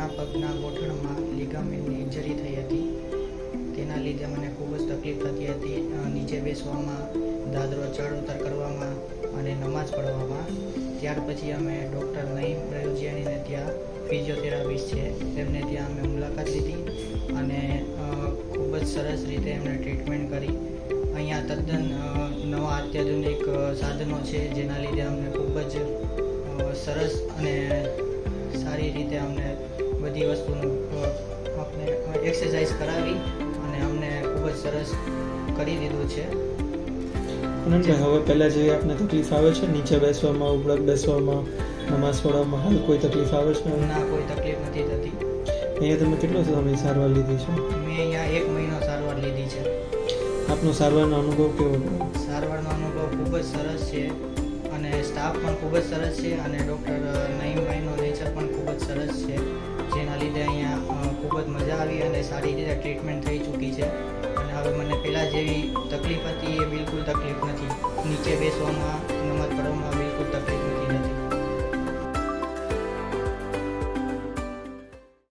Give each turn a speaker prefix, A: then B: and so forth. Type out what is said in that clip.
A: જમણા પગના ગોઠણમાં લિગામેન્ટની ઇન્જરી થઈ હતી. તેના લીધે મને ખૂબ જ તકલીફ થતી હતી નીચે બેસવામાં, દાદરો ચડ ઉતર કરવામાં અને નમાઝ પઢવામાં. ત્યાર પછી અમે ડૉક્ટર નઈમ રયોજિયાનીને ત્યાં ફિઝિયોથેરાપિસ્ટ છે તેમને ત્યાં અમે મુલાકાત લીધી અને ખૂબ જ સરસ રીતે એમને ટ્રીટમેન્ટ કરી. અહીંયા તદ્દન નવા અત્યાધુનિક સાધનો છે જેના લીધે અમને ખૂબ જ સરસ અને સારી રીતે અમને બધી વસ્તુનું આપણે એક્સરસાઇઝ કરાવી અને અમને ખૂબ જ સરસ કરી દીધું છે.
B: અનંતભાઈ, હવે પહેલાં જેવી આપને તકલીફ આવે છે નીચે બેસવામાં, ઉબળક બેસવામાં, નમાઝ પઢવામાં હાલ કોઈ તકલીફ આવે છે?
A: ના, કોઈ તકલીફ નથી થતી.
B: અહીંયા તમે કેટલો સમય સારવાર લીધી છે?
A: મેં અહીંયા 1 મહિનો સારવાર લીધી છે.
B: આપનો સારવારનો અનુભવ કેવો રહ્યો?
A: સારવારનો અનુભવ ખૂબ જ સરસ છે અને સ્ટાફ પણ ખૂબ જ સરસ છે અને ડૉક્ટર નઈમભાઈનો નેચર પણ ખૂબ જ સરસ છે, જેના લીધે અહીંયા ખૂબ જ મજા આવી અને સારી રીતે ટ્રીટમેન્ટ થઈ ચૂકી છે. અને હવે મને પહેલાં જેવી તકલીફ હતી એ બિલકુલ તકલીફ નથી. નીચે બેસવામાં, નમાઝ પઢવામાં